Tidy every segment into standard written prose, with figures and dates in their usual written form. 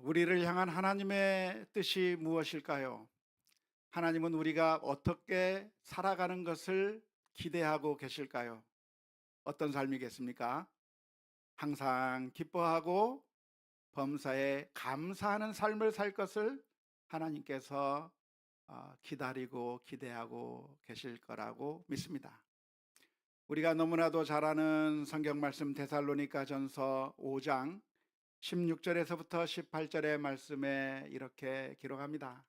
우리를 향한 하나님의 뜻이 무엇일까요? 하나님은 우리가 어떻게 살아가는 것을 기대하고 계실까요? 어떤 삶이겠습니까? 항상 기뻐하고 범사에 감사하는 삶을 살 것을 하나님께서 기다리고 기대하고 계실 거라고 믿습니다. 우리가 너무나도 잘 아는 성경 말씀 데살로니가 전서 5장 16절에서부터 18절의 말씀에 이렇게 기록합니다.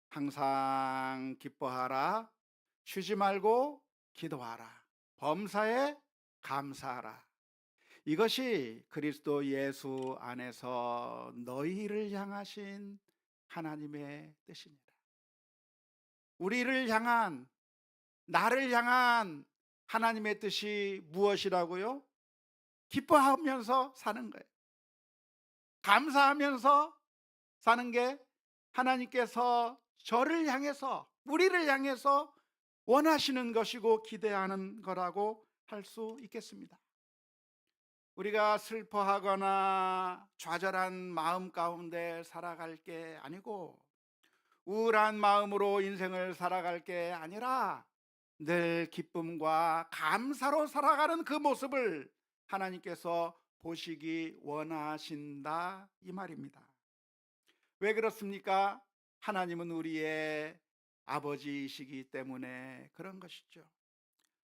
항상 기뻐하라. 쉬지 말고 기도하라. 범사에 감사하라. 이것이 그리스도 예수 안에서 너희를 향하신 하나님의 뜻입니다. 우리를 향한, 나를 향한 하나님의 뜻이 무엇이라고요? 기뻐하면서 사는 거예요. 감사하면서 사는 게 하나님께서 저를 향해서, 우리를 향해서 원하시는 것이고 기대하는 거라고 할 수 있겠습니다. 우리가 슬퍼하거나 좌절한 마음 가운데 살아갈 게 아니고, 우울한 마음으로 인생을 살아갈 게 아니라 늘 기쁨과 감사로 살아가는 그 모습을 하나님께서 보시기 원하신다, 이 말입니다. 왜 그렇습니까? 하나님은 우리의 아버지이시기 때문에 그런 것이죠.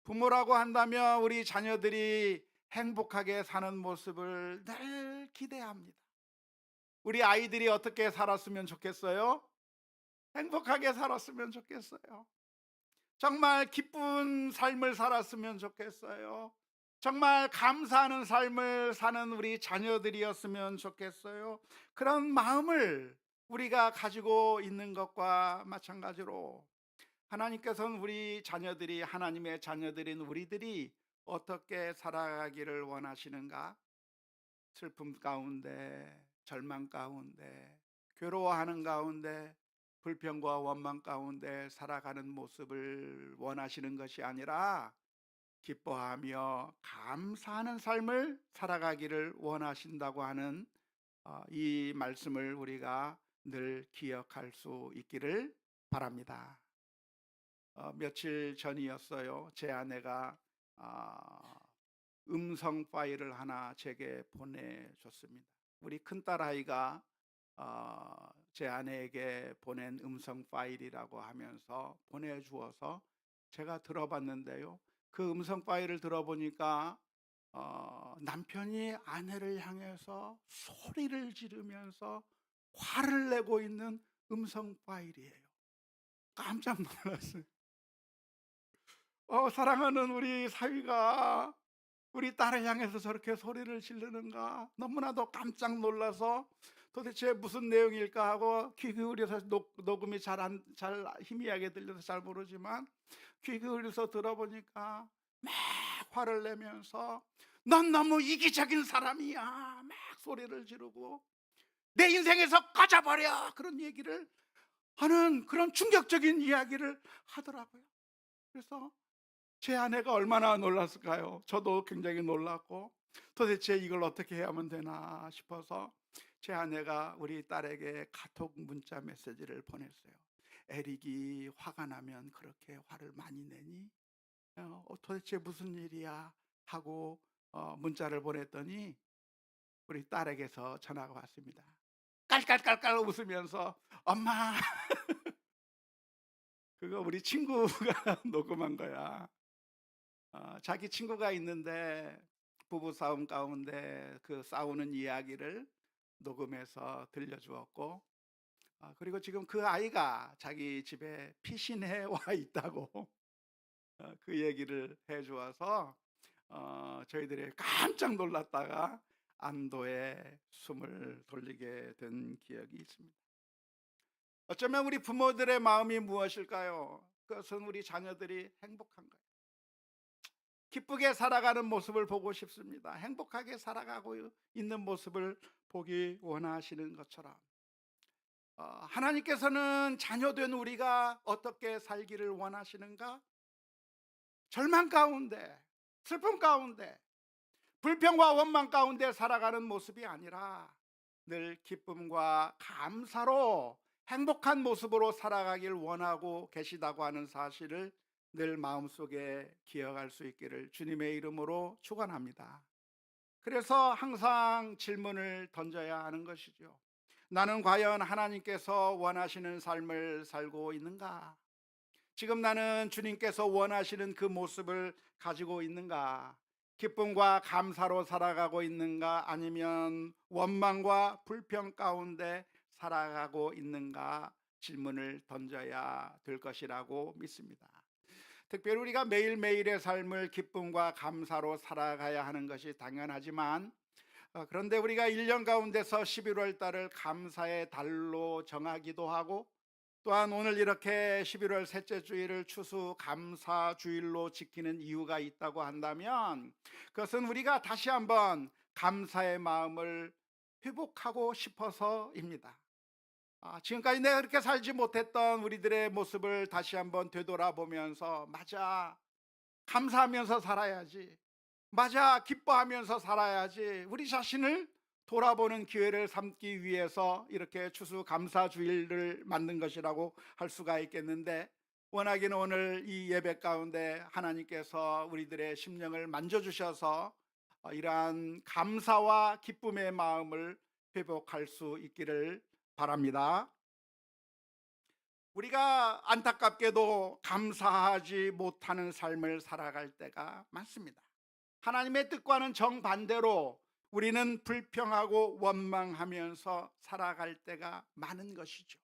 부모라고 한다면 우리 자녀들이 행복하게 사는 모습을 늘 기대합니다. 우리 아이들이 어떻게 살았으면 좋겠어요? 행복하게 살았으면 좋겠어요. 정말 기쁜 삶을 살았으면 좋겠어요. 정말 감사하는 삶을 사는 우리 자녀들이었으면 좋겠어요. 그런 마음을 우리가 가지고 있는 것과 마찬가지로 하나님께서는 우리 자녀들이, 하나님의 자녀들인 우리들이 어떻게 살아가기를 원하시는가? 슬픔 가운데, 절망 가운데, 괴로워하는 가운데, 불평과 원망 가운데 살아가는 모습을 원하시는 것이 아니라 기뻐하며 감사하는 삶을 살아가기를 원하신다고 하는 이 말씀을 우리가 늘 기억할 수 있기를 바랍니다. 며칠 전이었어요. 제 아내가 음성 파일을 하나 제게 보내줬습니다. 우리 큰딸아이가 제 아내에게 보낸 음성 파일이라고 하면서 보내주어서 제가 들어봤는데요. 그 음성 파일을 들어보니까 남편이 아내를 향해서 소리를 지르면서 화를 내고 있는 음성 파일이에요. 깜짝 놀랐어요. 사랑하는 우리 사위가 우리 딸을 향해서 저렇게 소리를 지르는가, 너무나도 깜짝 놀라서 도대체 무슨 내용일까 하고 귀 기울여서 녹음이 잘 희미하게 들려서 잘 모르지만 귀 기울여서 들어보니까 막 화를 내면서 넌 너무 이기적인 사람이야 막 소리를 지르고 내 인생에서 꺼져버려, 그런 얘기를 하는, 그런 충격적인 이야기를 하더라고요. 그래서 제 아내가 얼마나 놀랐을까요? 저도 굉장히 놀랐고 도대체 이걸 어떻게 해야만 되나 싶어서 제 아내가 우리 딸에게 카톡 문자 메시지를 보냈어요. 에릭이 화가 나면 그렇게 화를 많이 내니? 도대체 무슨 일이야? 하고 문자를 보냈더니 우리 딸에게서 전화가 왔습니다. 깔깔깔깔 웃으면서 엄마, 그거 우리 친구가 녹음한 거야. 자기 친구가 있는데 부부 싸움 가운데 그 싸우는 이야기를 녹음해서 들려주었고, 그리고 지금 그 아이가 자기 집에 피신해 와 있다고 그 얘기를 해 주어서 저희들이 깜짝 놀랐다가 안도의 숨을 돌리게 된 기억이 있습니다. 어쩌면 우리 부모들의 마음이 무엇일까요? 그것은 우리 자녀들이 행복한 거예요. 기쁘게 살아가는 모습을 보고 싶습니다. 행복하게 살아가고 있는 모습을 보기 원하시는 것처럼 하나님께서는 자녀된 우리가 어떻게 살기를 원하시는가? 절망 가운데, 슬픔 가운데, 불평과 원망 가운데 살아가는 모습이 아니라 늘 기쁨과 감사로 행복한 모습으로 살아가길 원하고 계시다고 하는 사실을 늘 마음속에 기억할 수 있기를 주님의 이름으로 축원합니다. 그래서 항상 질문을 던져야 하는 것이죠. 나는 과연 하나님께서 원하시는 삶을 살고 있는가? 지금 나는 주님께서 원하시는 그 모습을 가지고 있는가? 기쁨과 감사로 살아가고 있는가? 아니면 원망과 불평 가운데 살아가고 있는가? 질문을 던져야 될 것이라고 믿습니다. 특별히 우리가 매일매일의 삶을 기쁨과 감사로 살아가야 하는 것이 당연하지만, 그런데 우리가 1년 가운데서 11월 달을 감사의 달로 정하기도 하고, 또한 오늘 이렇게 11월 셋째 주일을 추수 감사 주일로 지키는 이유가 있다고 한다면, 그것은 우리가 다시 한번 감사의 마음을 회복하고 싶어서입니다. 지금까지 내가 그렇게 살지 못했던 우리들의 모습을 다시 한번 되돌아보면서, 맞아, 감사하면서 살아야지, 맞아, 기뻐하면서 살아야지, 우리 자신을 돌아보는 기회를 삼기 위해서 이렇게 추수감사주일을 만든 것이라고 할 수가 있겠는데, 워낙에는 오늘 이 예배 가운데 하나님께서 우리들의 심령을 만져주셔서 이러한 감사와 기쁨의 마음을 회복할 수 있기를 바랍니다. 우리가 안타깝게도 감사하지 못하는 삶을 살아갈 때가 많습니다. 하나님의 뜻과는 정반대로 우리는 불평하고 원망하면서 살아갈 때가 많은 것이죠.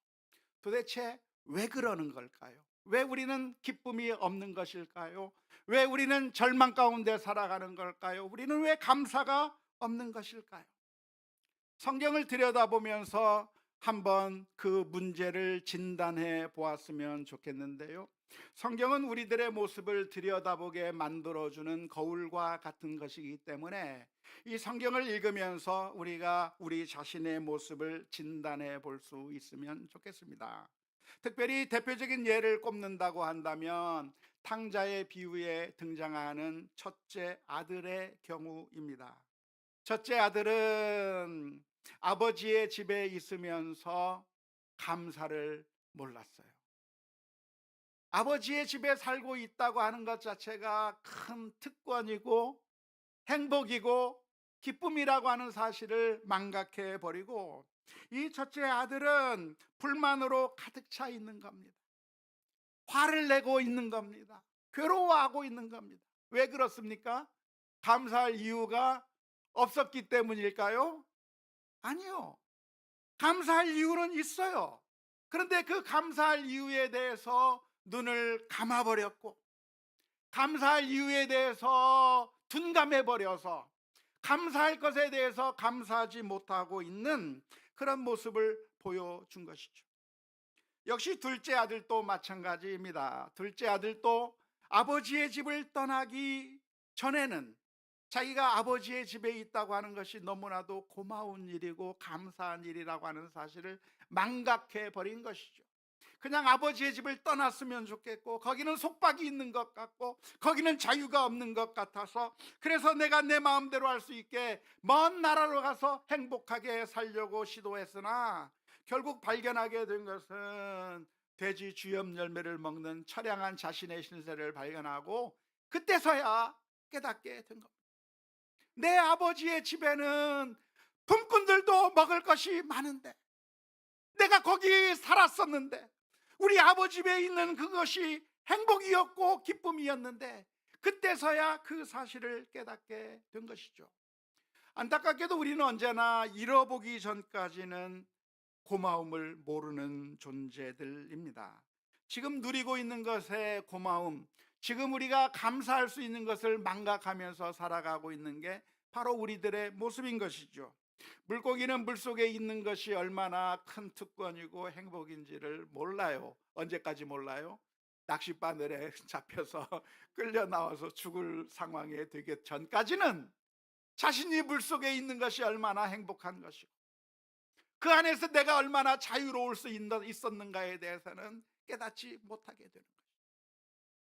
도대체 왜 그러는 걸까요? 왜 우리는 기쁨이 없는 것일까요? 왜 우리는 절망 가운데 살아가는 걸까요? 우리는 왜 감사가 없는 것일까요? 성경을 들여다보면서 한번 그 문제를 진단해 보았으면 좋겠는데요. 성경은 우리들의 모습을 들여다보게 만들어주는 거울과 같은 것이기 때문에 이 성경을 읽으면서 우리가 우리 자신의 모습을 진단해 볼 수 있으면 좋겠습니다. 특별히 대표적인 예를 꼽는다고 한다면 탕자의 비유에 등장하는 첫째 아들의 경우입니다. 첫째 아들은 아버지의 집에 있으면서 감사를 몰랐어요. 아버지의 집에 살고 있다고 하는 것 자체가 큰 특권이고 행복이고 기쁨이라고 하는 사실을 망각해 버리고, 이 첫째 아들은 불만으로 가득 차 있는 겁니다. 화를 내고 있는 겁니다. 괴로워하고 있는 겁니다. 왜 그렇습니까? 감사할 이유가 없었기 때문일까요? 아니요. 감사할 이유는 있어요. 그런데 그 감사할 이유에 대해서 눈을 감아버렸고, 감사할 이유에 대해서 둔감해버려서 감사할 것에 대해서 감사하지 못하고 있는 그런 모습을 보여준 것이죠. 역시 둘째 아들도 마찬가지입니다. 둘째 아들도 아버지의 집을 떠나기 전에는 자기가 아버지의 집에 있다고 하는 것이 너무나도 고마운 일이고 감사한 일이라고 하는 사실을 망각해 버린 것이죠. 그냥 아버지의 집을 떠났으면 좋겠고, 거기는 속박이 있는 것 같고, 거기는 자유가 없는 것 같아서, 그래서 내가 내 마음대로 할 수 있게 먼 나라로 가서 행복하게 살려고 시도했으나, 결국 발견하게 된 것은 돼지 주염 열매를 먹는 처량한 자신의 신세를 발견하고, 그때서야 깨닫게 된 겁니다. 내 아버지의 집에는 품꾼들도 먹을 것이 많은데, 내가 거기 살았었는데, 우리 아버지 집에 있는 그것이 행복이었고 기쁨이었는데, 그때서야 그 사실을 깨닫게 된 것이죠. 안타깝게도 우리는 언제나 잃어보기 전까지는 고마움을 모르는 존재들입니다. 지금 누리고 있는 것의 고마움, 지금 우리가 감사할 수 있는 것을 망각하면서 살아가고 있는 게 바로 우리들의 모습인 것이죠. 물고기는 물속에 있는 것이 얼마나 큰 특권이고 행복인지를 몰라요. 언제까지 몰라요? 낚싯바늘에 잡혀서 끌려 나와서 죽을 상황에 되기 전까지는 자신이 물속에 있는 것이 얼마나 행복한 것이고, 그 안에서 내가 얼마나 자유로울 수 있었는가에 대해서는 깨닫지 못하게 되는 거예요.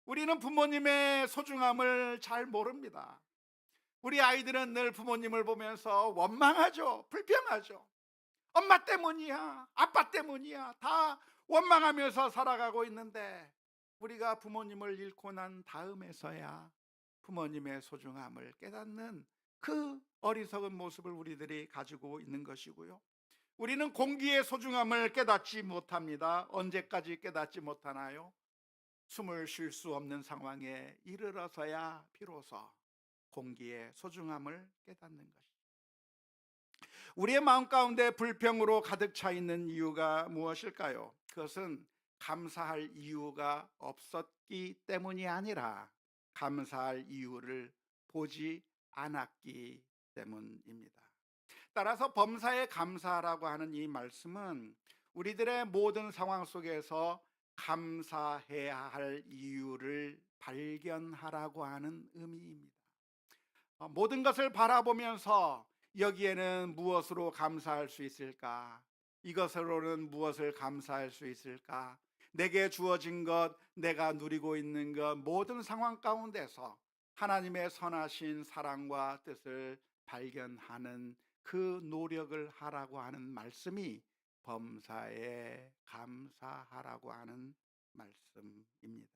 우리는 부모님의 소중함을 잘 모릅니다. 우리 아이들은 늘 부모님을 보면서 원망하죠. 불평하죠. 엄마 때문이야, 아빠 때문이야, 다 원망하면서 살아가고 있는데, 우리가 부모님을 잃고 난 다음에서야 부모님의 소중함을 깨닫는 그 어리석은 모습을 우리들이 가지고 있는 것이고요. 우리는 공기의 소중함을 깨닫지 못합니다. 언제까지 깨닫지 못하나요? 숨을 쉴 수 없는 상황에 이르러서야 비로소 공기의 소중함을 깨닫는 것입니다. 우리의 마음 가운데 불평으로 가득 차 있는 이유가 무엇일까요? 그것은 감사할 이유가 없었기 때문이 아니라 감사할 이유를 보지 않았기 때문입니다. 따라서 범사에 감사라고 하는 이 말씀은 우리들의 모든 상황 속에서 감사해야 할 이유를 발견하라고 하는 의미입니다. 모든 것을 바라보면서 여기에는 무엇으로 감사할 수 있을까? 이것으로는 무엇을 감사할 수 있을까? 내게 주어진 것, 내가 누리고 있는 것, 모든 상황 가운데서 하나님의 선하신 사랑과 뜻을 발견하는 그 노력을 하라고 하는 말씀이 범사에 감사하라고 하는 말씀입니다.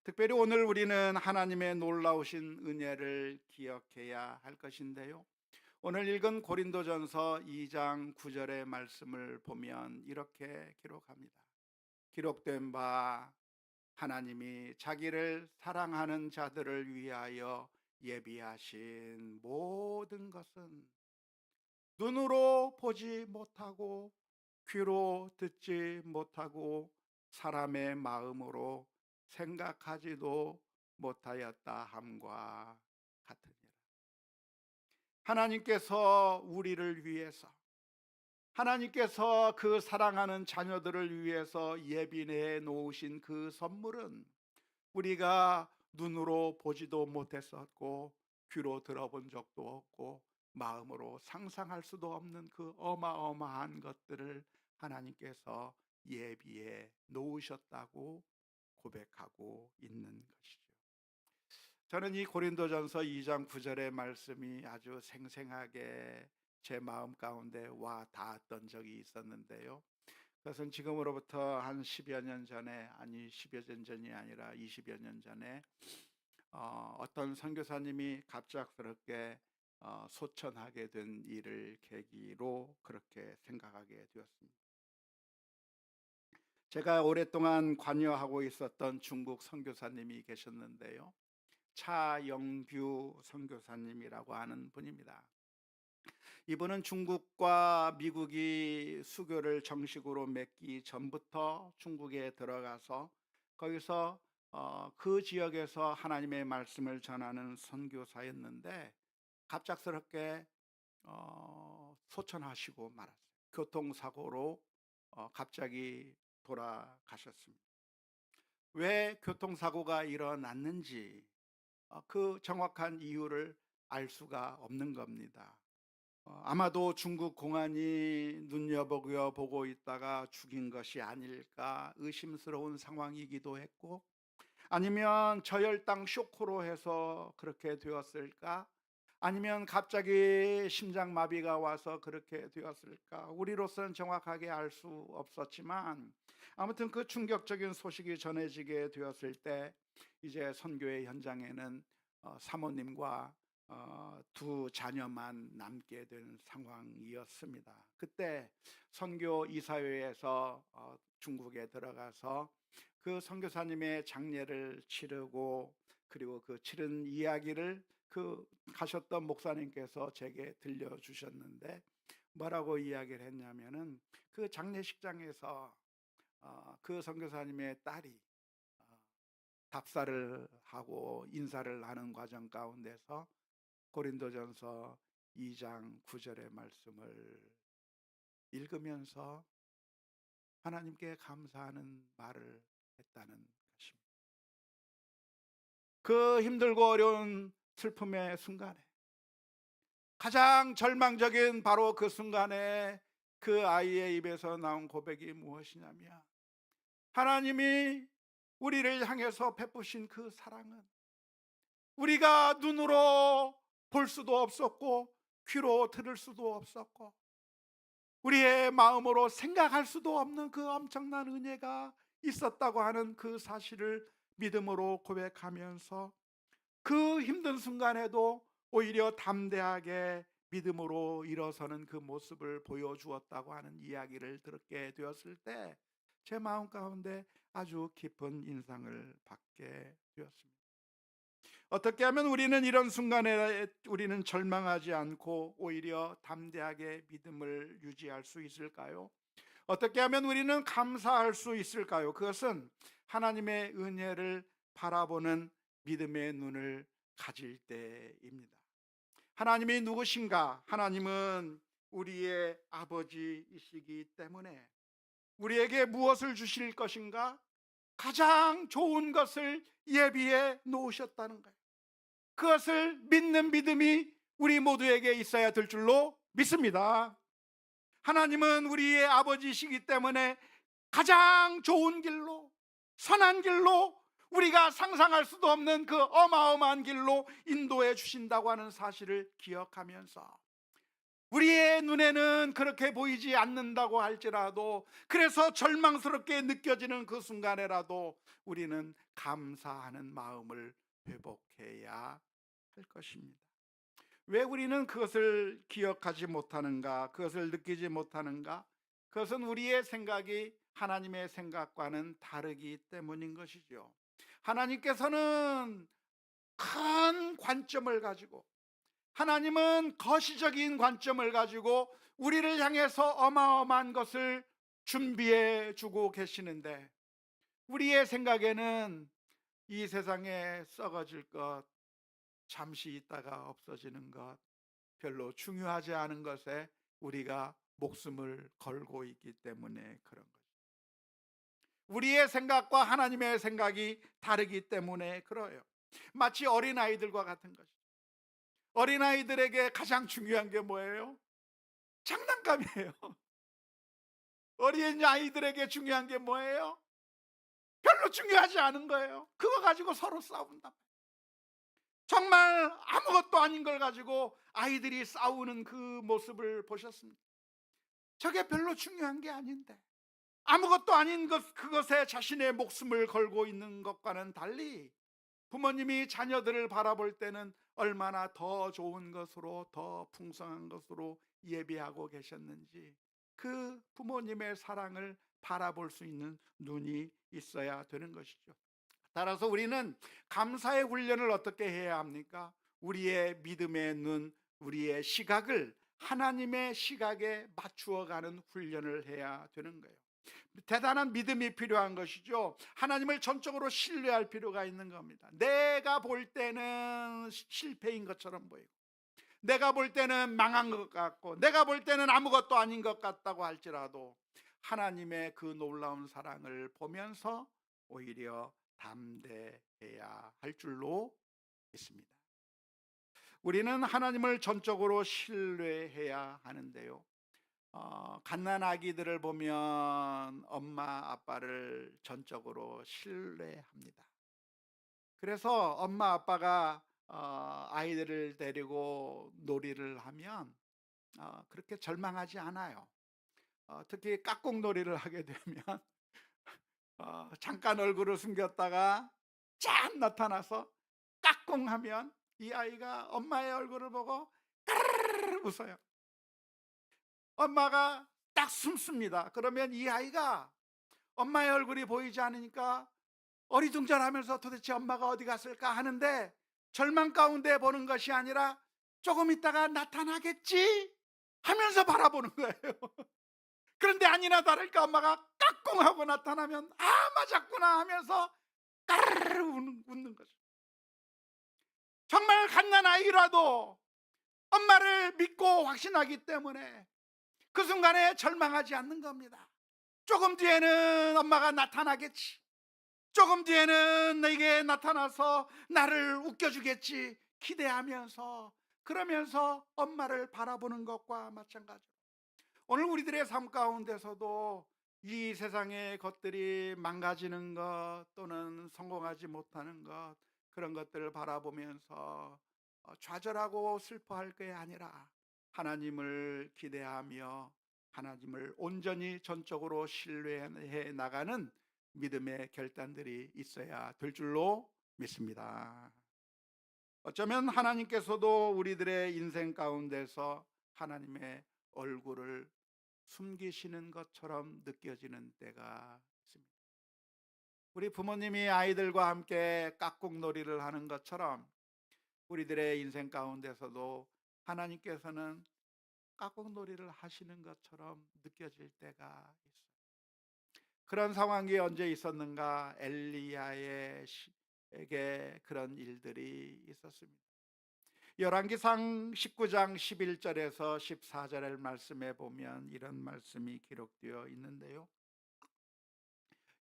특별히 오늘 우리는 하나님의 놀라우신 은혜를 기억해야 할 것인데요, 오늘 읽은 고린도전서 2장 9절의 말씀을 보면 이렇게 기록합니다. 기록된 바 하나님이 자기를 사랑하는 자들을 위하여 예비하신 모든 것은 눈으로 보지 못하고 귀로 듣지 못하고 사람의 마음으로 생각하지도 못하였다 함과 같으니라. 하나님께서 우리를 위해서, 하나님께서 그 사랑하는 자녀들을 위해서 예비해 놓으신 그 선물은 우리가 눈으로 보지도 못했었고 귀로 들어본 적도 없고 마음으로 상상할 수도 없는 그 어마어마한 것들을 하나님께서 예비해 놓으셨다고 고백하고 있는 것이죠. 저는 이 고린도전서 2장 9절의 말씀이 아주 생생하게 제 마음 가운데 와 닿았던 적이 있었는데요, 그것은 지금으로부터 한 10여 년 전에, 아니 10여 년 전이 아니라 20여 년 전에 어떤 선교사님이 갑작스럽게 소천하게 된 일을 계기로 그렇게 생각하게 되었습니다. 제가 오랫동안 관여하고 있었던 중국 선교사님이 계셨는데요, 차영규 선교사님이라고 하는 분입니다. 이분은 중국과 미국이 수교를 정식으로 맺기 전부터 중국에 들어가서 거기서 그 지역에서 하나님의 말씀을 전하는 선교사였는데, 갑작스럽게 소천하시고 말았어요. 교통사고로 갑자기 돌아가셨습니다. 왜 교통사고가 일어났는지 그 정확한 이유를 알 수가 없는 겁니다. 아마도 중국 공안이 눈여겨보고 있다가 죽인 것이 아닐까 의심스러운 상황이기도 했고, 아니면 저혈당 쇼크로 해서 그렇게 되었을까, 아니면 갑자기 심장마비가 와서 그렇게 되었을까, 우리로서는 정확하게 알 수 없었지만 아무튼 그 충격적인 소식이 전해지게 되었을 때 이제 선교의 현장에는 사모님과 두 자녀만 남게 된 상황이었습니다. 그때 선교 이사회에서 중국에 들어가서 그 선교사님의 장례를 치르고, 그리고 그 치른 이야기를 그 가셨던 목사님께서 제게 들려주셨는데, 뭐라고 이야기를 했냐면은 그 장례식장에서 그 선교사님의 딸이 답사를 하고 인사를 하는 과정 가운데서 고린도전서 2장 9절의 말씀을 읽으면서 하나님께 감사하는 말을 했다는 것입니다. 그 힘들고 어려운 슬픔의 순간에, 가장 절망적인 바로 그 순간에 그 아이의 입에서 나온 고백이 무엇이냐면, 하나님이 우리를 향해서 베푸신 그 사랑은 우리가 눈으로 볼 수도 없었고 귀로 들을 수도 없었고 우리의 마음으로 생각할 수도 없는 그 엄청난 은혜가 있었다고 하는 그 사실을 믿음으로 고백하면서 그 힘든 순간에도 오히려 담대하게 믿음으로 일어서는 그 모습을 보여주었다고 하는 이야기를 듣게 되었을 때 제 마음 가운데 아주 깊은 인상을 받게 되었습니다. 어떻게 하면 우리는 이런 순간에 우리는 절망하지 않고 오히려 담대하게 믿음을 유지할 수 있을까요? 어떻게 하면 우리는 감사할 수 있을까요? 그것은 하나님의 은혜를 바라보는 믿음의 눈을 가질 때입니다. 하나님이 누구신가? 하나님은 우리의 아버지이시기 때문에 우리에게 무엇을 주실 것인가? 가장 좋은 것을 예비해 놓으셨다는 거예요. 그것을 믿는 믿음이 우리 모두에게 있어야 될 줄로 믿습니다. 하나님은 우리의 아버지이시기 때문에 가장 좋은 길로, 선한 길로, 우리가 상상할 수도 없는 그 어마어마한 길로 인도해 주신다고 하는 사실을 기억하면서 우리의 눈에는 그렇게 보이지 않는다고 할지라도, 그래서 절망스럽게 느껴지는 그 순간에라도 우리는 감사하는 마음을 회복해야 할 것입니다. 왜 우리는 그것을 기억하지 못하는가? 그것을 느끼지 못하는가? 그것은 우리의 생각이 하나님의 생각과는 다르기 때문인 것이죠. 하나님께서는 큰 관점을 가지고, 하나님은 거시적인 관점을 가지고 우리를 향해서 어마어마한 것을 준비해 주고 계시는데, 우리의 생각에는 이 세상에 썩어질 것, 잠시 있다가 없어지는 것, 별로 중요하지 않은 것에 우리가 목숨을 걸고 있기 때문에 그런 거죠. 우리의 생각과 하나님의 생각이 다르기 때문에 그래요. 마치 어린아이들과 같은 것이죠. 어린아이들에게 가장 중요한 게 뭐예요? 장난감이에요. 어린아이들에게 중요한 게 뭐예요? 별로 중요하지 않은 거예요. 그거 가지고 서로 싸운다. 정말 아무것도 아닌 걸 가지고 아이들이 싸우는 그 모습을 보셨습니까? 저게 별로 중요한 게 아닌데, 아무것도 아닌 그것에 자신의 목숨을 걸고 있는 것과는 달리 부모님이 자녀들을 바라볼 때는 얼마나 더 좋은 것으로, 더 풍성한 것으로 예비하고 계셨는지, 그 부모님의 사랑을 바라볼 수 있는 눈이 있어야 되는 것이죠. 따라서 우리는 감사의 훈련을 어떻게 해야 합니까? 우리의 믿음의 눈, 우리의 시각을 하나님의 시각에 맞추어가는 훈련을 해야 되는 거예요. 대단한 믿음이 필요한 것이죠. 하나님을 전적으로 신뢰할 필요가 있는 겁니다. 내가 볼 때는 실패인 것처럼 보이고, 내가 볼 때는 망한 것 같고, 내가 볼 때는 아무것도 아닌 것 같다고 할지라도 하나님의 그 놀라운 사랑을 보면서 오히려 담대해야 할 줄로 믿습니다. 우리는 하나님을 전적으로 신뢰해야 하는데요, 갓난 아기들을 보면 엄마 아빠를 전적으로 신뢰합니다. 그래서 엄마 아빠가 아이들을 데리고 놀이를 하면 그렇게 절망하지 않아요. 특히 깍꿍놀이를 하게 되면 잠깐 얼굴을 숨겼다가 짠 나타나서 깍꿍하면 이 아이가 엄마의 얼굴을 보고 까르르 웃어요. 엄마가 딱 숨습니다. 그러면 이 아이가 엄마의 얼굴이 보이지 않으니까 어리둥절하면서 도대체 엄마가 어디 갔을까 하는데, 절망 가운데 보는 것이 아니라 조금 있다가 나타나겠지 하면서 바라보는 거예요. 그런데 아니나 다를까 엄마가 까꿍하고 나타나면 아 맞았구나 하면서 까르르 웃는 거죠. 정말 갓난아이라도 엄마를 믿고 확신하기 때문에 그 순간에 절망하지 않는 겁니다. 조금 뒤에는 엄마가 나타나겠지, 조금 뒤에는 내게 나타나서 나를 웃겨주겠지 기대하면서, 그러면서 엄마를 바라보는 것과 마찬가지로 오늘 우리들의 삶 가운데서도 이 세상의 것들이 망가지는 것 또는 성공하지 못하는 것, 그런 것들을 바라보면서 좌절하고 슬퍼할 게 아니라 하나님을 기대하며 하나님을 온전히 전적으로 신뢰해 나가는 믿음의 결단들이 있어야 될 줄로 믿습니다. 어쩌면 하나님께서도 우리들의 인생 가운데서 하나님의 얼굴을 숨기시는 것처럼 느껴지는 때가 있습니다. 우리 부모님이 아이들과 함께 깍꿍놀이를 하는 것처럼 우리들의 인생 가운데서도 하나님께서는 깍꿍놀이를 하시는 것처럼 느껴질 때가 있어요. 그런 상황이 언제 있었는가? 엘리야에게 그런 일들이 있었습니다. 열왕기상 19장 11절에서 14절의 말씀에 보면 이런 말씀이 기록되어 있는데요.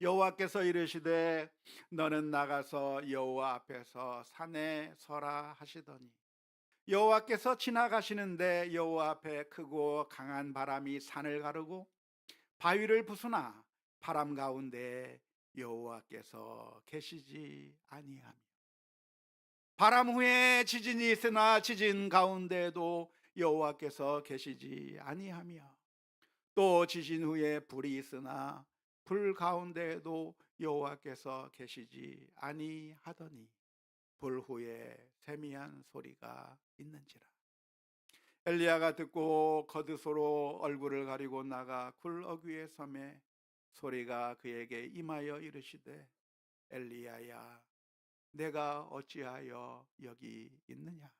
여호와께서 이르시되 너는 나가서 여호와 앞에서 산에 서라 하시더니 여호와께서 지나가시는데 여호와 앞에 크고 강한 바람이 산을 가르고 바위를 부수나 바람 가운데 여호와께서 계시지 아니하며 바람 후에 지진이 있으나 지진 가운데도 여호와께서 계시지 아니하며 또 지진 후에 불이 있으나 불 가운데에도 여호와께서 계시지 아니하더니 불 후에 세미한 소리가 있는지라. 엘리야가 듣고 겉옷으로 얼굴을 가리고 나가 굴 어귀에 섬에 소리가 그에게 임하여 이르시되 엘리야야 내가 어찌하여 여기 있느냐.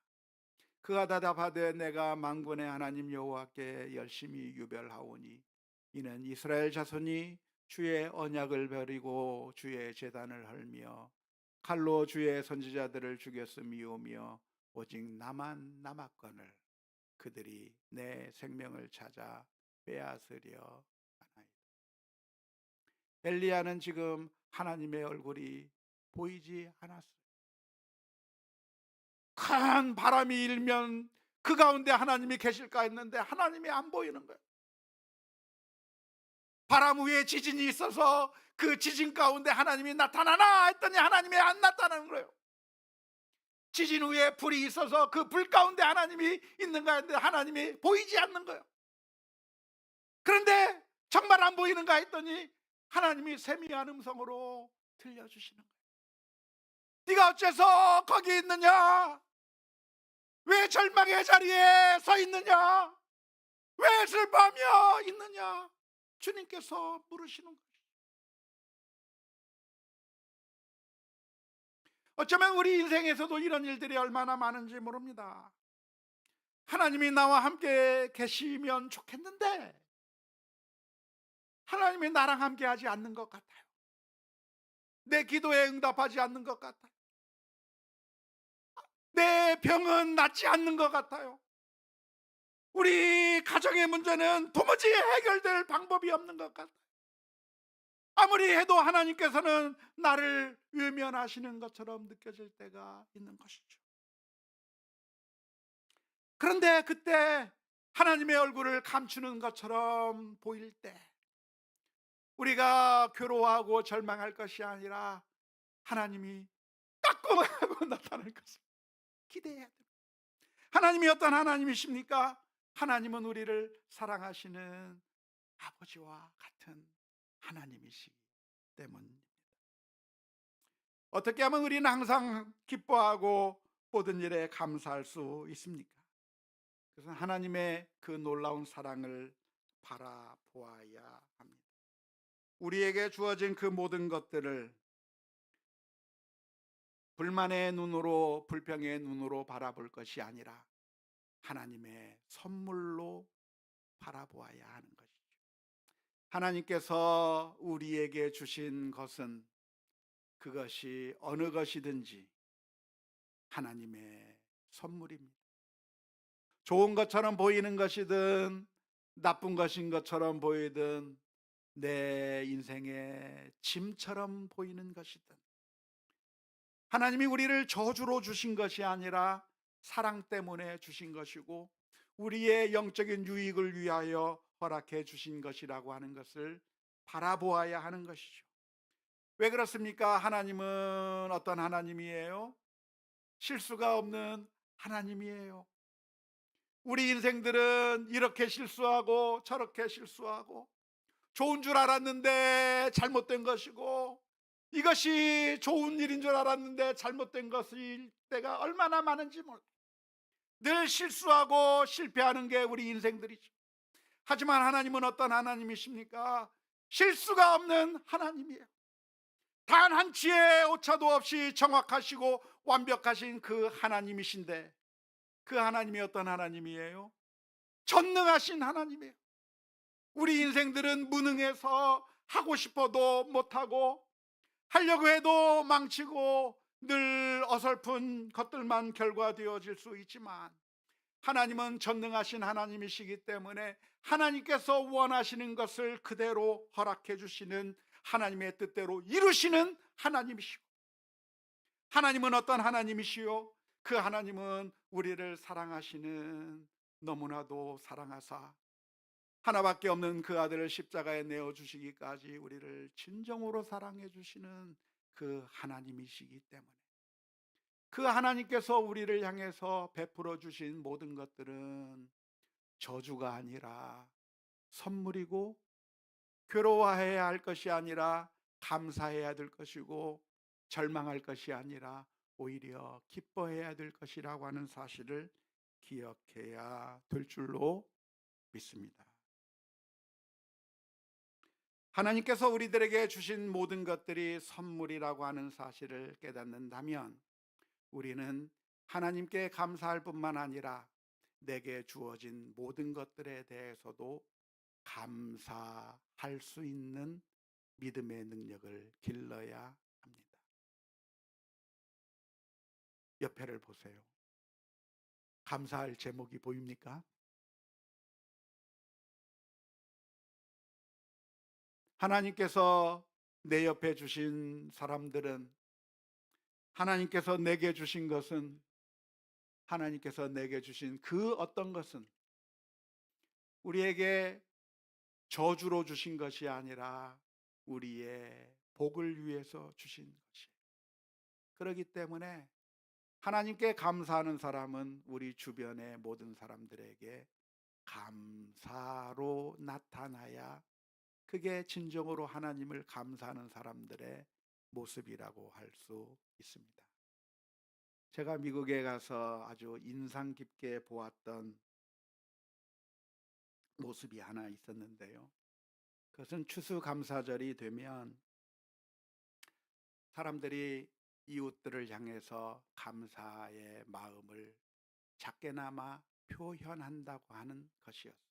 그가 대답하되 내가 만군의 하나님 여호와께 열심히 유별하오니 이는 이스라엘 자손이 주의 언약을 버리고 주의 제단을 헐며 칼로 주의 선지자들을 죽였음이오며 오직 나만 남았거늘 그들이 내 생명을 찾아 빼앗으려 하나이다. 엘리야는 지금 하나님의 얼굴이 보이지 않았어요. 큰 바람이 일면 그 가운데 하나님이 계실까 했는데 하나님이 안 보이는 거예요. 바람 위에 지진이 있어서 그 지진 가운데 하나님이 나타나나 했더니 하나님이 안 나타나는 거예요. 지진 후에 불이 있어서 그 불 가운데 하나님이 있는가 했는데 하나님이 보이지 않는 거예요. 그런데 정말 안 보이는가 했더니 하나님이 세미한 음성으로 들려주시는 거예요. 네가 어째서 거기 있느냐? 왜 절망의 자리에 서 있느냐? 왜 슬퍼하며 있느냐? 주님께서 물으시는 거예요. 어쩌면 우리 인생에서도 이런 일들이 얼마나 많은지 모릅니다. 하나님이 나와 함께 계시면 좋겠는데 하나님이 나랑 함께 하지 않는 것 같아요. 내 기도에 응답하지 않는 것 같아요. 내 병은 낫지 않는 것 같아요. 우리 가정의 문제는 도무지 해결될 방법이 없는 것 같아요. 아무리 해도 하나님께서는 나를 외면하시는 것처럼 느껴질 때가 있는 것이죠. 그런데 그때 하나님의 얼굴을 감추는 것처럼 보일 때 우리가 괴로워하고 절망할 것이 아니라 하나님이 따끔하고 나타날 것을 기대해야 됩니다. 하나님이 어떤 하나님이십니까? 하나님은 우리를 사랑하시는 아버지와 같은 하나님이시기 때문입니다. 어떻게 하면 우리는 항상 기뻐하고 모든 일에 감사할 수 있습니까? 그래서 하나님의 그 놀라운 사랑을 바라보아야 합니다. 우리에게 주어진 그 모든 것들을 불만의 눈으로, 불평의 눈으로 바라볼 것이 아니라 하나님의 선물로 바라보아야 하는 것이죠. 하나님께서 우리에게 주신 것은 그것이 어느 것이든지 하나님의 선물입니다. 좋은 것처럼 보이는 것이든 나쁜 것인 것처럼 보이든 내 인생의 짐처럼 보이는 것이든 하나님이 우리를 저주로 주신 것이 아니라 사랑 때문에 주신 것이고 우리의 영적인 유익을 위하여 허락해 주신 것이라고 하는 것을 바라보아야 하는 것이죠. 왜 그렇습니까? 하나님은 어떤 하나님이에요? 실수가 없는 하나님이에요. 우리 인생들은 이렇게 실수하고 저렇게 실수하고 좋은 줄 알았는데 잘못된 것이고, 이것이 좋은 일인 줄 알았는데 잘못된 것일 때가 얼마나 많은지 몰라. 늘 실수하고 실패하는 게 우리 인생들이죠. 하지만 하나님은 어떤 하나님이십니까? 실수가 없는 하나님이에요. 단 한치의 오차도 없이 정확하시고 완벽하신 그 하나님이신데, 그 하나님이 어떤 하나님이에요? 전능하신 하나님이에요. 우리 인생들은 무능해서 하고 싶어도 못하고, 하려고 해도 망치고, 늘 어설픈 것들만 결과되어질 수 있지만, 하나님은 전능하신 하나님이시기 때문에 하나님께서 원하시는 것을 그대로 허락해 주시는, 하나님의 뜻대로 이루시는 하나님이시고, 하나님은 어떤 하나님이시요? 그 하나님은 우리를 사랑하시는, 너무나도 사랑하사 하나밖에 없는 그 아들을 십자가에 내어 주시기까지 우리를 진정으로 사랑해 주시는 그 하나님이시기 때문에, 그 하나님께서 우리를 향해서 베풀어 주신 모든 것들은 저주가 아니라 선물이고, 괴로워해야 할 것이 아니라 감사해야 될 것이고, 절망할 것이 아니라 오히려 기뻐해야 될 것이라고 하는 사실을 기억해야 될 줄로 믿습니다. 하나님께서 우리들에게 주신 모든 것들이 선물이라고 하는 사실을 깨닫는다면, 우리는 하나님께 감사할 뿐만 아니라 내게 주어진 모든 것들에 대해서도 감사할 수 있는 믿음의 능력을 길러야 합니다. 옆에를 보세요. 감사할 제목이 보입니까? 하나님께서 내 옆에 주신 사람들은, 하나님께서 내게 주신 것은, 하나님께서 내게 주신 그 어떤 것은 우리에게 저주로 주신 것이 아니라 우리의 복을 위해서 주신 것이에요. 그렇기 때문에 하나님께 감사하는 사람은 우리 주변의 모든 사람들에게 감사로 나타나야, 그게 진정으로 하나님을 감사하는 사람들의 모습이라고 할 수 있습니다. 제가 미국에 가서 아주 인상 깊게 보았던 모습이 하나 있었는데요. 그것은 추수감사절이 되면 사람들이 이웃들을 향해서 감사의 마음을 작게나마 표현한다고 하는 것이었어요.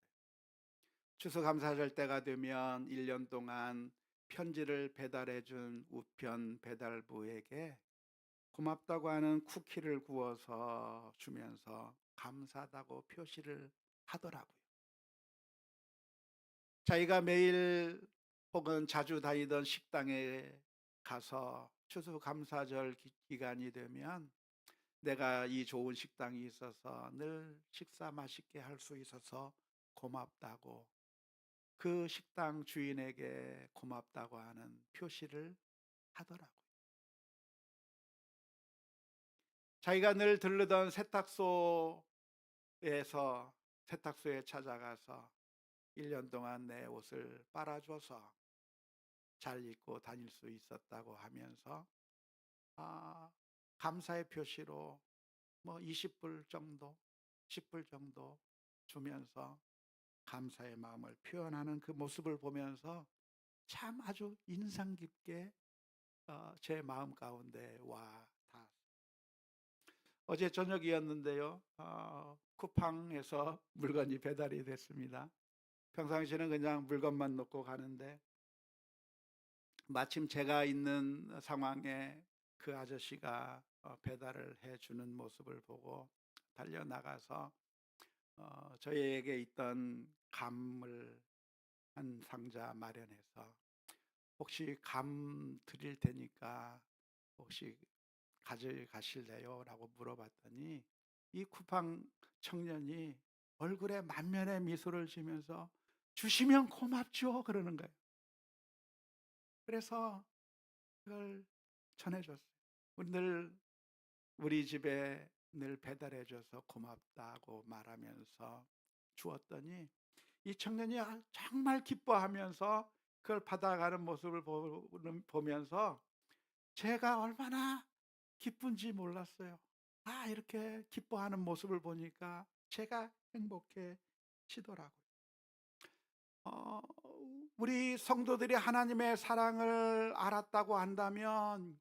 추수감사절 때가 되면 1년 동안 편지를 배달해 준 우편 배달부에게 고맙다고 하는 쿠키를 구워서 주면서 감사하다고 표시를 하더라고요. 자기가 매일 혹은 자주 다니던 식당에 가서 추수감사절 기간이 되면, 내가 이 좋은 식당이 있어서 늘 식사 맛있게 할 수 있어서 고맙다고, 그 식당 주인에게 고맙다고 하는 표시를 하더라고요. 자기가 늘 들르던 세탁소에 찾아가서 1년 동안 내 옷을 빨아줘서 잘 입고 다닐 수 있었다고 하면서, 아, 감사의 표시로 뭐 20불 정도, 10불 정도 주면서 감사의 마음을 표현하는 그 모습을 보면서 참 아주 인상 깊게 제 마음 가운데 와 닿았어요. 어제 저녁이었는데요. 쿠팡에서 물건이 배달이 됐습니다. 평상시에는 그냥 물건만 놓고 가는데, 마침 제가 있는 상황에 그 아저씨가 배달을 해주는 모습을 보고 달려나가서 저희에게 있던 감을 한 상자 마련해서, 혹시 감 드릴 테니까 혹시 가져가실래요? 라고 물어봤더니, 이 쿠팡 청년이 얼굴에 만면의 미소를 지면서 주시면 고맙죠 그러는 거예요. 그래서 그걸 전해줬어요. 늘 우리 집에 늘 배달해 줘서 고맙다고 말하면서 주었더니 이 청년이 정말 기뻐하면서 그걸 받아가는 모습을 보면서 제가 얼마나 기쁜지 몰랐어요. 이렇게 기뻐하는 모습을 보니까 제가 행복해지더라고요. 어 우리 성도들이 하나님의 사랑을 알았다고 한다면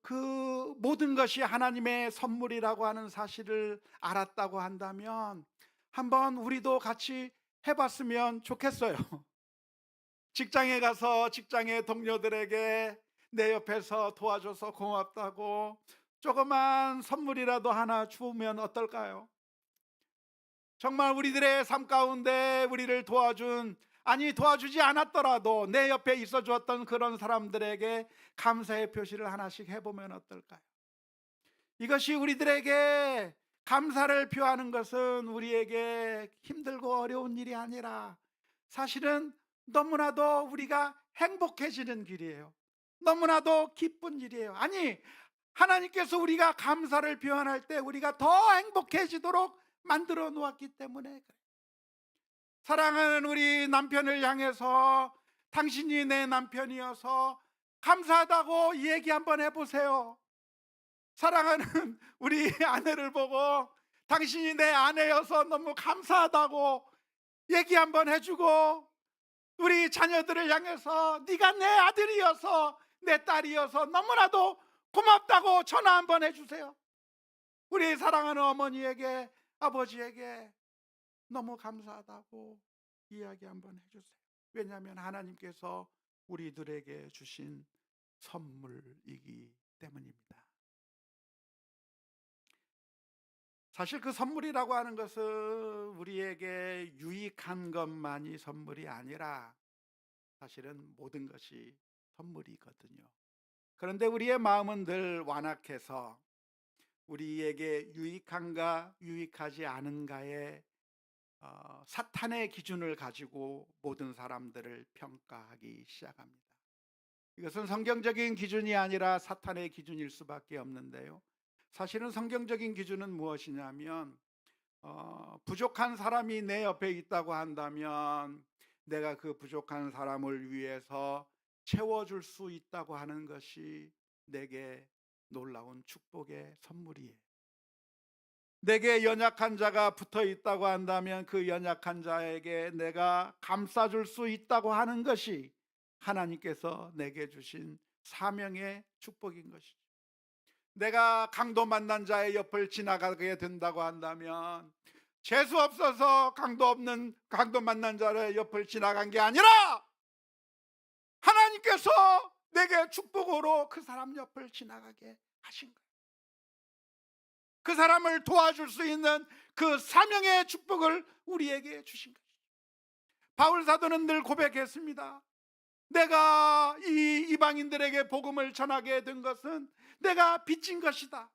그 모든 것이 하나님의 선물이라고 하는 사실을 알았다고 한다면 한번 우리도 같이 해 봤으면 좋겠어요. 직장에 가서 직장의 동료들에게 내 옆에서 도와줘서 고맙다고 조그만 선물이라도 하나 주면 어떨까요? 정말 우리들의 삶 가운데 우리를 도와준, 아니 도와주지 않았더라도 내 옆에 있어 주었던 그런 사람들에게 감사의 표시를 하나씩 해보면 어떨까요? 이것이 우리들에게 감사를 표하는 것은 우리에게 힘들고 어려운 일이 아니라 사실은 너무나도 우리가 행복해지는 길이에요. 너무나도 기쁜 일이에요. 아니, 하나님께서 우리가 감사를 표현할 때 우리가 더 행복해지도록 만들어 놓았기 때문에 그래요. 사랑하는 우리 남편을 향해서 당신이 내 남편이어서 감사하다고 얘기 한번 해보세요. 사랑하는 우리 아내를 보고 당신이 내 아내여서 너무 감사하다고 얘기 한번 해주고, 우리 자녀들을 향해서 네가 내 아들이어서 내 딸이어서 너무나도 고맙다고 전화 한번 해주세요. 우리 사랑하는 어머니에게, 아버지에게 너무 감사하다고 이야기 한번 해주세요. 왜냐하면 하나님께서 우리들에게 주신 선물이기 때문입니다. 사실 그 선물이라고 하는 것은 우리에게 유익한 것만이 선물이 아니라 사실은 모든 것이 선물이거든요. 그런데 우리의 마음은 늘 완악해서 우리에게 유익한가 유익하지 않은가에 사탄의 기준을 가지고 모든 사람들을 평가하기 시작합니다. 이것은 성경적인 기준이 아니라 사탄의 기준일 수밖에 없는데요. 사실은 성경적인 기준은 무엇이냐면 부족한 사람이 내 옆에 있다고 한다면 내가 그 부족한 사람을 위해서 채워줄 수 있다고 하는 것이 내게 놀라운 축복의 선물이에요. 내게 연약한 자가 붙어 있다고 한다면 그 연약한 자에게 내가 감싸줄 수 있다고 하는 것이 하나님께서 내게 주신 사명의 축복인 것이죠. 내가 강도 만난 자의 옆을 지나가게 된다고 한다면 재수 없어서 강도 만난 자의 옆을 지나간 게 아니라 하나님께서 내게 축복으로 그 사람 옆을 지나가게 하신 거예요. 그 사람을 도와줄 수 있는 그 사명의 축복을 우리에게 주신 것이죠. 바울 사도는 늘 고백했습니다. 내가 이 이방인들에게 복음을 전하게 된 것은 내가 빚진 것이다.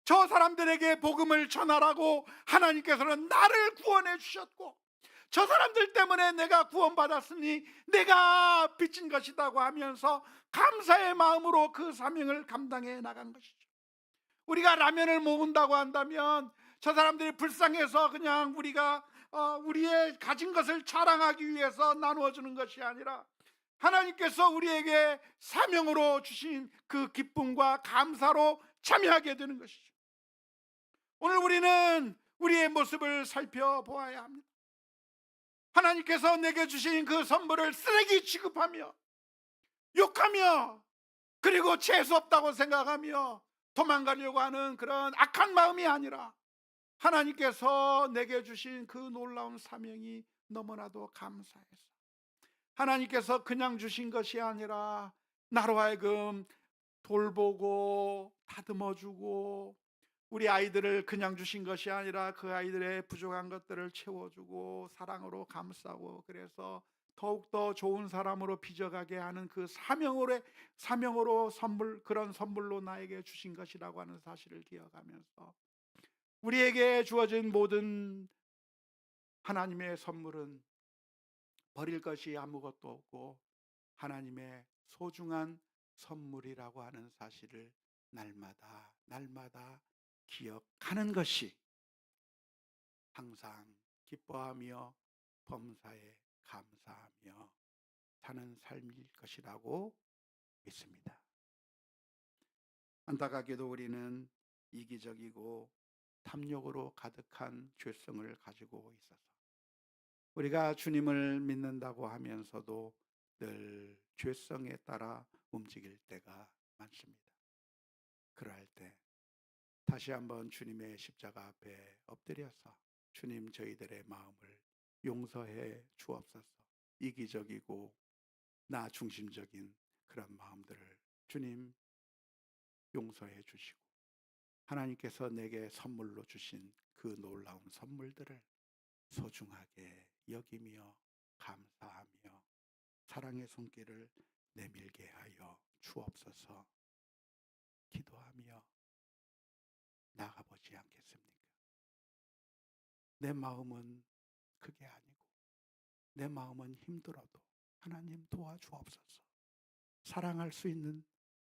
저 사람들에게 복음을 전하라고 하나님께서는 나를 구원해 주셨고 저 사람들 때문에 내가 구원받았으니 내가 빚진 것이라고 하면서 감사의 마음으로 그 사명을 감당해 나간 것이죠. 우리가 라면을 먹는다고 한다면 저 사람들이 불쌍해서 그냥 우리가 우리의 가진 것을 자랑하기 위해서 나누어 주는 것이 아니라 하나님께서 우리에게 사명으로 주신 그 기쁨과 감사로 참여하게 되는 것이죠. 오늘 우리는 우리의 모습을 살펴보아야 합니다. 하나님께서 내게 주신 그 선물을 쓰레기 취급하며 욕하며 그리고 재수 없다고 생각하며 도망가려고 하는 그런 악한 마음이 아니라 하나님께서 내게 주신 그 놀라운 사명이 너무나도 감사해서 하나님께서 그냥 주신 것이 아니라 나로 하여금 돌보고 다듬어주고 우리 아이들을 그냥 주신 것이 아니라 그 아이들의 부족한 것들을 채워주고 사랑으로 감싸고 그래서 더욱더 좋은 사람으로 빚어가게 하는 그 사명으로 그런 선물로 나에게 주신 것이라고 하는 사실을 기억하면서 우리에게 주어진 모든 하나님의 선물은 버릴 것이 아무것도 없고 하나님의 소중한 선물이라고 하는 사실을 날마다 기억하는 것이 항상 기뻐하며 범사에 감사하며 사는 삶일 것이라고 믿습니다. 안타깝게도 우리는 이기적이고 탐욕으로 가득한 죄성을 가지고 있어서 우리가 주님을 믿는다고 하면서도 늘 죄성에 따라 움직일 때가 많습니다. 그럴 때 다시 한번 주님의 십자가 앞에 엎드려서 주님, 저희들의 마음을 용서해 주옵소서. 이기적이고 나 중심적인 그런 마음들을 주님 용서해 주시고, 하나님께서 내게 선물로 주신 그 놀라운 선물들을 소중하게 여기며 감사하며 사랑의 손길을 내밀게 하여 주옵소서. 기도하며 나가보지 않겠습니까? 내 마음은 그게 아니고 내 마음은 힘들어도 하나님 도와주옵소서. 사랑할 수 있는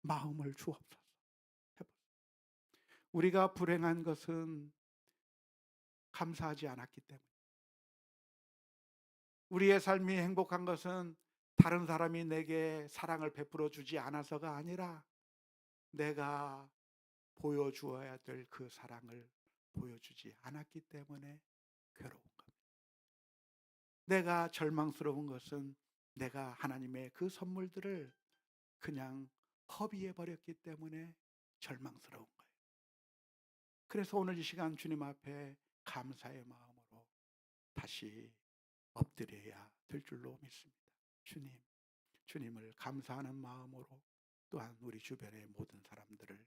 마음을 주옵소서. 해보세요. 우리가 불행한 것은 감사하지 않았기 때문에, 우리의 삶이 행복한 것은 다른 사람이 내게 사랑을 베풀어 주지 않아서가 아니라 내가 보여주어야 될 그 사랑을 보여주지 않았기 때문에 괴로운 겁니다. 내가 절망스러운 것은 내가 하나님의 그 선물들을 그냥 허비해 버렸기 때문에 절망스러운 거예요. 그래서 오늘 이 시간 주님 앞에 감사의 마음으로 다시 엎드려야 될 줄로 믿습니다. 주님, 주님을 감사하는 마음으로, 또한 우리 주변의 모든 사람들을,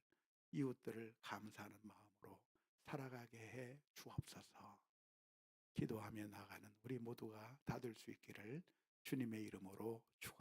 이웃들을 감사하는 마음으로 살아가게 해 주옵소서. 기도하며 나가는 우리 모두가 다 될 수 있기를 주님의 이름으로 축원합니다.